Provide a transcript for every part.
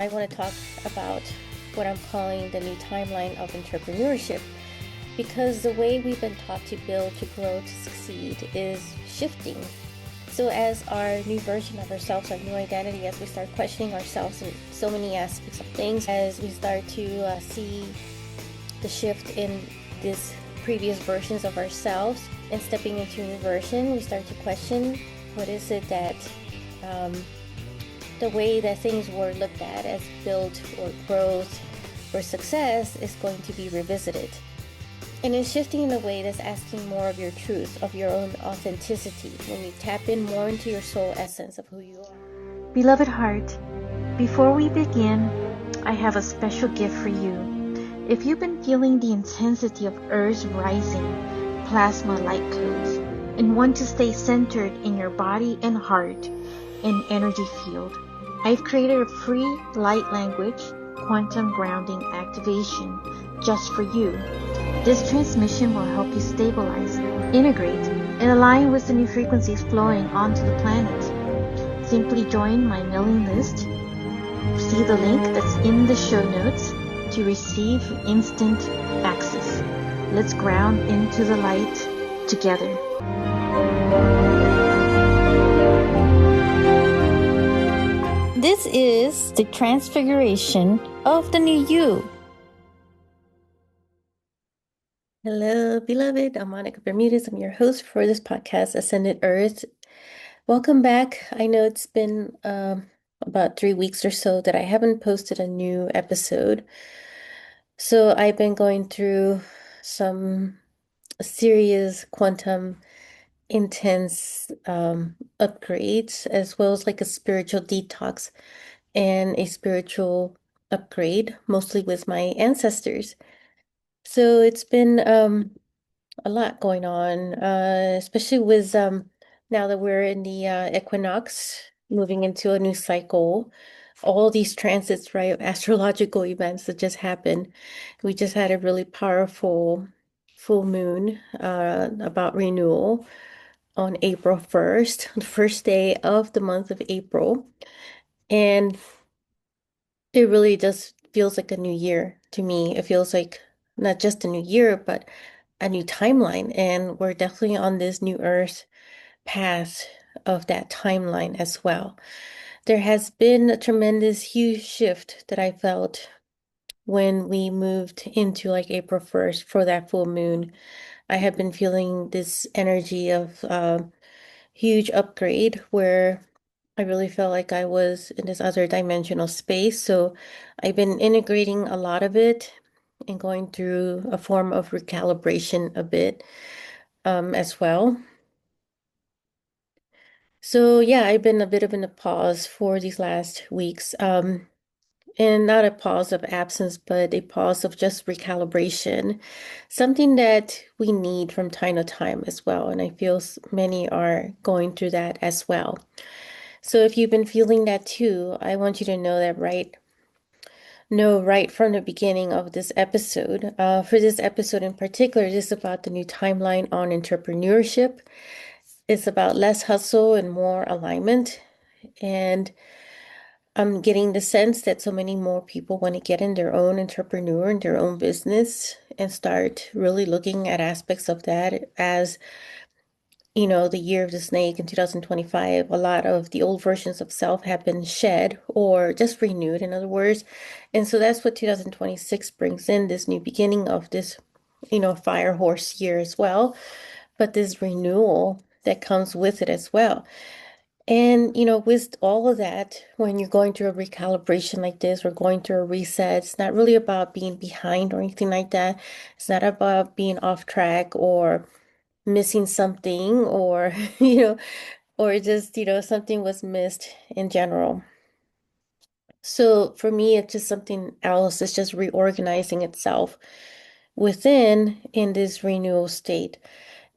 I want to talk about what I'm calling the new timeline of entrepreneurship because the way we've been taught to build, to grow, to succeed is shifting. So, as our new version of ourselves, our new identity, as we start questioning ourselves in so many aspects of things, as we start to see the shift in these previous versions of ourselves and stepping into a new version, we start to question what is it that the way that things were looked at as built or growth or success is going to be revisited. And it's shifting in a way that's asking more of your truth, of your own authenticity, when you tap in more into your soul essence of who you are. Beloved heart, before we begin, I have a special gift for you. If you've been feeling the intensity of Earth's rising plasma light codes and want to stay centered in your body and heart and energy field, I've created a free light language quantum grounding activation just for you. This transmission will help you stabilize, integrate, and align with the new frequencies flowing onto the planet. Simply join my mailing list. See the link that's in the show notes to receive instant access. Let's ground into the light together. This is the transfiguration of the new you. Hello, beloved. I'm Monica Bermudez. I'm your host for this podcast, Ascended Earth. Welcome back. I know it's been about 3 weeks or so that I haven't posted a new episode. So I've been going through some serious quantum intense upgrades, as well as like a spiritual detox and a spiritual upgrade, mostly with my ancestors. So it's been a lot going on, especially with now that we're in the equinox, moving into a new cycle. All these transits, right, astrological events that just happened. We just had a really powerful full moon about renewal on April 1st, the first day of the month of April. And it really just feels like a new year to me. It feels like not just a new year, but a new timeline. And we're definitely on this new earth path of that timeline as well. There has been a tremendous, huge shift that I felt when we moved into like April 1st for that full moon. I have been feeling this energy of huge upgrade where I really felt like I was in this other dimensional space. So I've been integrating a lot of it and going through a form of recalibration a bit as well. So yeah, I've been a bit of in a pause for these last weeks. And not a pause of absence, but a pause of just recalibration, something that we need from time to time as well. And I feel many are going through that as well. So if you've been feeling that too, I want you to know right from the beginning of this episode. For this episode in particular, it is about the new timeline on entrepreneurship. It's about less hustle and more alignment. And I'm getting the sense that so many more people want to get in their own entrepreneur and their own business and start really looking at aspects of that as, the year of the snake in 2025. A lot of the old versions of self have been shed or just renewed, in other words. And so that's what 2026 brings in, this new beginning of this, fire horse year as well, but this renewal that comes with it as well. And, with all of that, when you're going through a recalibration like this or going through a reset, it's not really about being behind or anything like that. It's not about being off track or missing something or, or just, something was missed in general. So for me, it's just something else. It's just reorganizing itself within in this renewal state.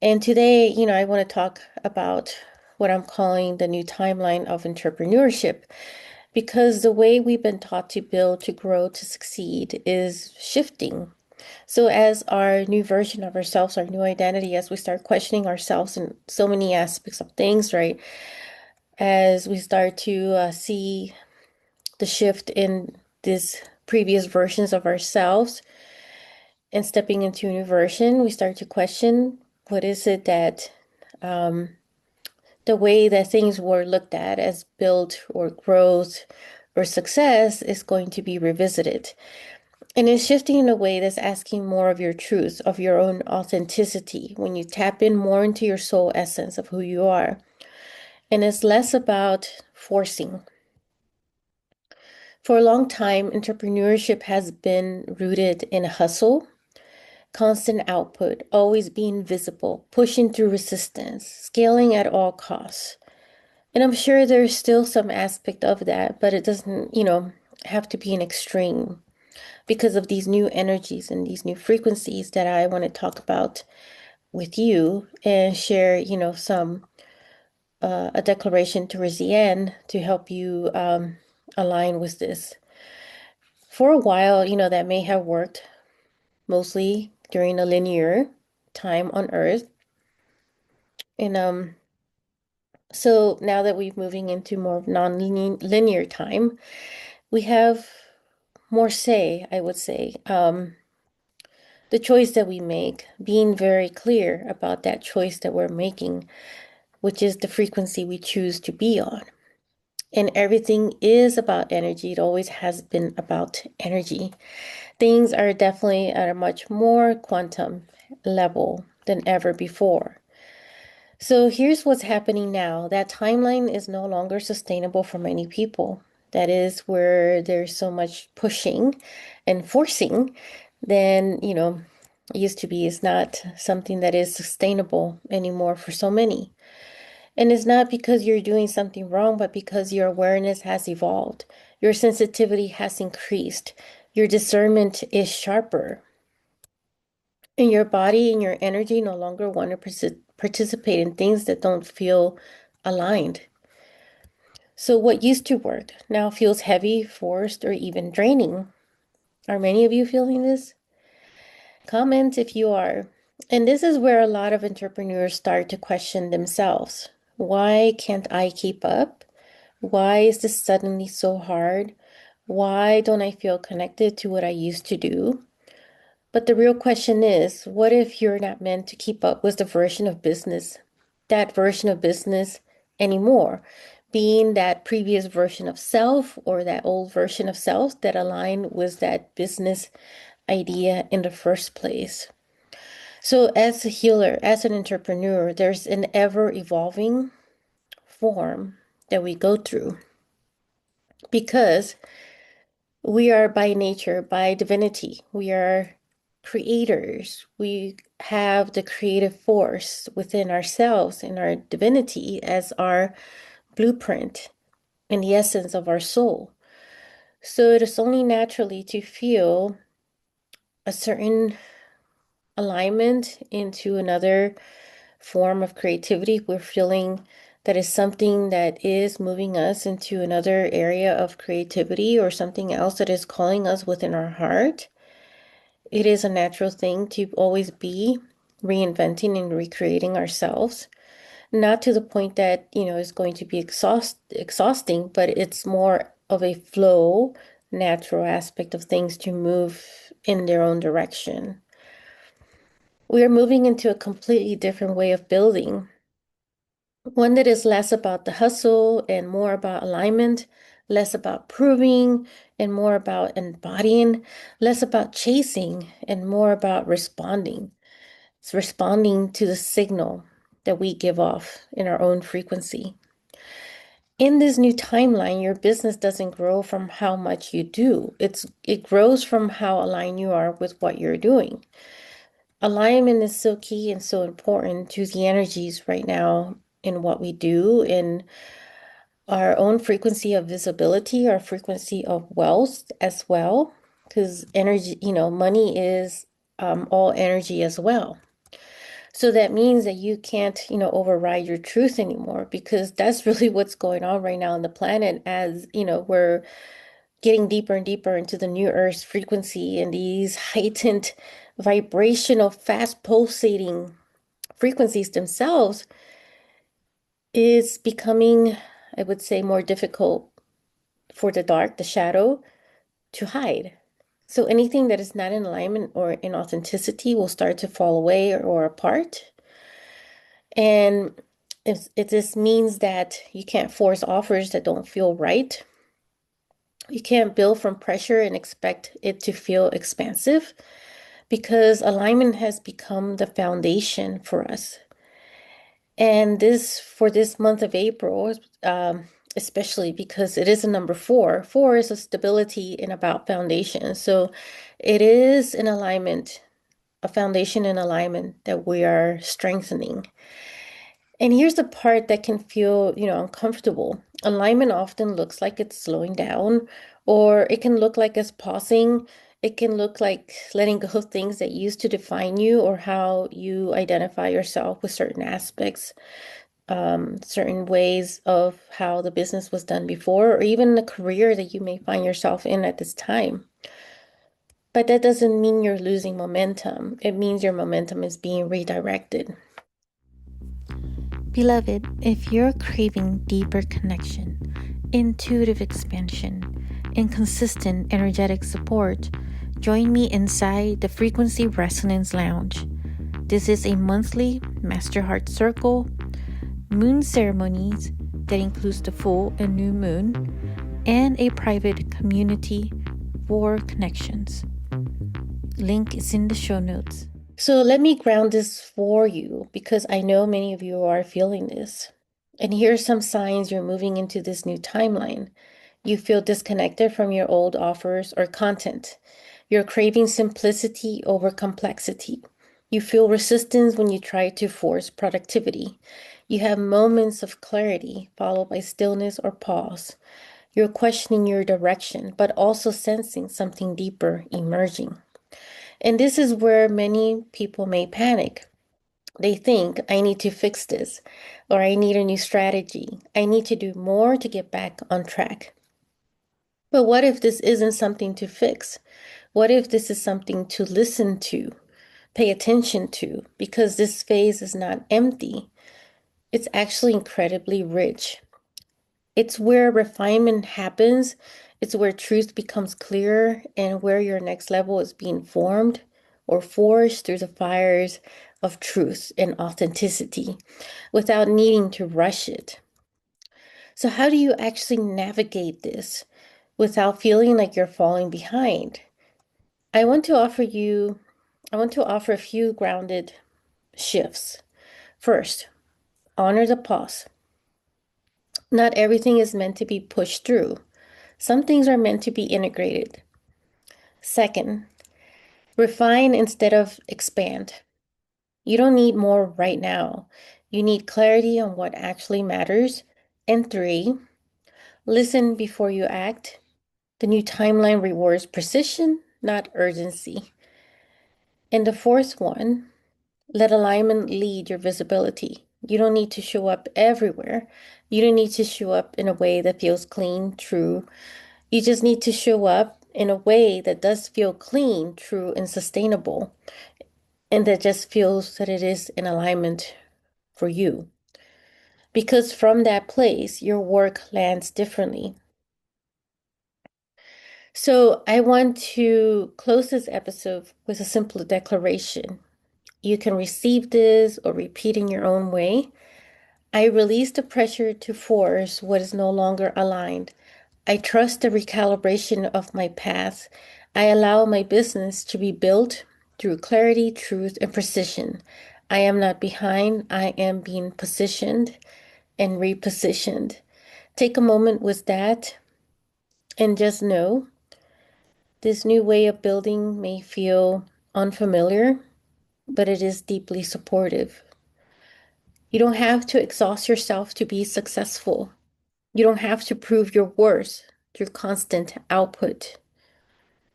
And today, I want to talk about what I'm calling the new timeline of entrepreneurship, because the way we've been taught to build, to grow, to succeed is shifting. So, as our new version of ourselves, our new identity, as we start questioning ourselves in so many aspects of things, right? As we start to see the shift in these previous versions of ourselves and stepping into a new version, we start to question what is it that the way that things were looked at as built or growth or success is going to be revisited. And it's shifting in a way that's asking more of your truth, of your own authenticity, when you tap in more into your soul essence of who you are. And it's less about forcing. For a long time, entrepreneurship has been rooted in hustle, constant output, always being visible, pushing through resistance, scaling at all costs. And I'm sure there's still some aspect of that, but it doesn't, have to be an extreme because of these new energies and these new frequencies that I want to talk about with you and share, some a declaration towards the end to help you align with this. For a while, that may have worked mostly during a linear time on Earth. And so now that we're moving into more non-linear time, we have more say, I would say. The choice that we make, being very clear about that choice that we're making, which is the frequency we choose to be on. And everything is about energy. It always has been about energy. Things are definitely at a much more quantum level than ever before. So here's what's happening now. That timeline is no longer sustainable for many people. That is where there's so much pushing and forcing, then, it used to be is not something that is sustainable anymore for so many. And it's not because you're doing something wrong, but because your awareness has evolved. Your sensitivity has increased. Your discernment is sharper. And your body and your energy no longer want to participate in things that don't feel aligned. So, what used to work now feels heavy, forced, or even draining. Are many of you feeling this? Comment if you are. And this is where a lot of entrepreneurs start to question themselves. Why can't I keep up? Why is this suddenly so hard? Why don't I feel connected to what I used to do? But the real question is, what if you're not meant to keep up with the version of business, that version of business anymore? Being that previous version of self or that old version of self that aligned with that business idea in the first place. So, as a healer, as an entrepreneur, there's an ever evolving form that we go through because we are by nature, by divinity, we are creators. We have the creative force within ourselves and our divinity as our blueprint and the essence of our soul. So it is only naturally to feel a certain alignment into another form of creativity. We're feeling that is something that is moving us into another area of creativity or something else that is calling us within our heart. It is a natural thing to always be reinventing and recreating ourselves, not to the point that, is going to be exhausting, but it's more of a flow, natural aspect of things to move in their own direction. We are moving into a completely different way of building, one that is less about the hustle and more about alignment, less about proving and more about embodying, less about chasing and more about responding. It's responding to the signal that we give off in our own frequency. In this new timeline, your business doesn't grow from how much you do. It grows from how aligned you are with what you're doing. Alignment is so key and so important to the energies right now in what we do, in our own frequency of visibility, our frequency of wealth as well, because energy, money is all energy as well. So that means that you can't, override your truth anymore because that's really what's going on right now on the planet as, we're getting deeper and deeper into the new Earth frequency and these heightened vibrational, fast pulsating frequencies themselves is becoming, I would say, more difficult for the dark, the shadow, to hide. So anything that is not in alignment or in authenticity will start to fall away or apart. And if this means that you can't force offers that don't feel right. You can't build from pressure and expect it to feel expansive because alignment has become the foundation for us. And this for this month of April, especially because it is a number four. Four is a stability and about foundation. So it is an alignment, a foundation in alignment that we are strengthening. And here's the part that can feel, uncomfortable. Alignment often looks like it's slowing down, or it can look like it's pausing. It can look like letting go of things that used to define you or how you identify yourself with certain aspects, certain ways of how the business was done before, or even the career that you may find yourself in at this time. But that doesn't mean you're losing momentum. It means your momentum is being redirected. Beloved, if you're craving deeper connection, intuitive expansion, and consistent energetic support, join me inside the Frequency Resonance Lounge. This is a monthly Master Heart Circle, moon ceremonies that includes the full and new moon, and a private community for connections. Link is in the show notes. So let me ground this for you because I know many of you are feeling this. And here are some signs you're moving into this new timeline. You feel disconnected from your old offers or content. You're craving simplicity over complexity. You feel resistance when you try to force productivity. You have moments of clarity followed by stillness or pause. You're questioning your direction, but also sensing something deeper emerging. And this is where many people may panic. They think, I need to fix this, or I need a new strategy. I need to do more to get back on track. But what if this isn't something to fix? What if this is something to listen to, pay attention to? Because this phase is not empty, it's actually incredibly rich. It's where refinement happens, it's where truth becomes clearer, and where your next level is being formed or forged through the fires of truth and authenticity without needing to rush it. So, how do you actually navigate this without feeling like you're falling behind? I want to offer you, I want to offer a few grounded shifts. First, honor the pause. Not everything is meant to be pushed through. Some things are meant to be integrated. Second, refine instead of expand. You don't need more right now. You need clarity on what actually matters. And three, listen before you act. The new timeline rewards precision, not urgency. And the fourth one, let alignment lead your visibility. You don't need to show up everywhere. You don't need to show up in a way that feels clean, true. You just need to show up in a way that does feel clean, true, and sustainable, and that just feels that it is in alignment for you. Because from that place, your work lands differently. So I want to close this episode with a simple declaration. You can receive this or repeat in your own way. I release the pressure to force what is no longer aligned. I trust the recalibration of my path. I allow my business to be built through clarity, truth, and precision. I am not behind. I am being positioned and repositioned. Take a moment with that and just know this new way of building may feel unfamiliar, but it is deeply supportive. You don't have to exhaust yourself to be successful. You don't have to prove your worth through constant output.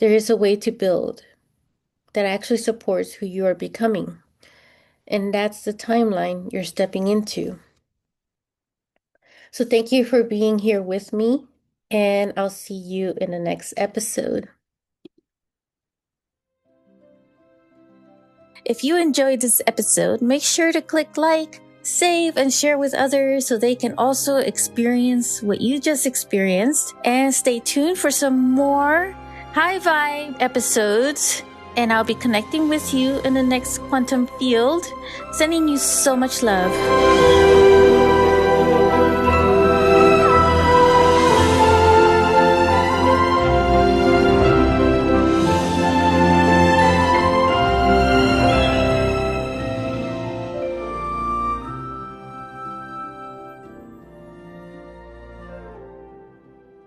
There is a way to build that actually supports who you are becoming. And that's the timeline you're stepping into. So thank you for being here with me, and I'll see you in the next episode. If you enjoyed this episode, make sure to click like, save and share with others so they can also experience what you just experienced. And stay tuned for some more high vibe episodes. And I'll be connecting with you in the next quantum field. Sending you so much love.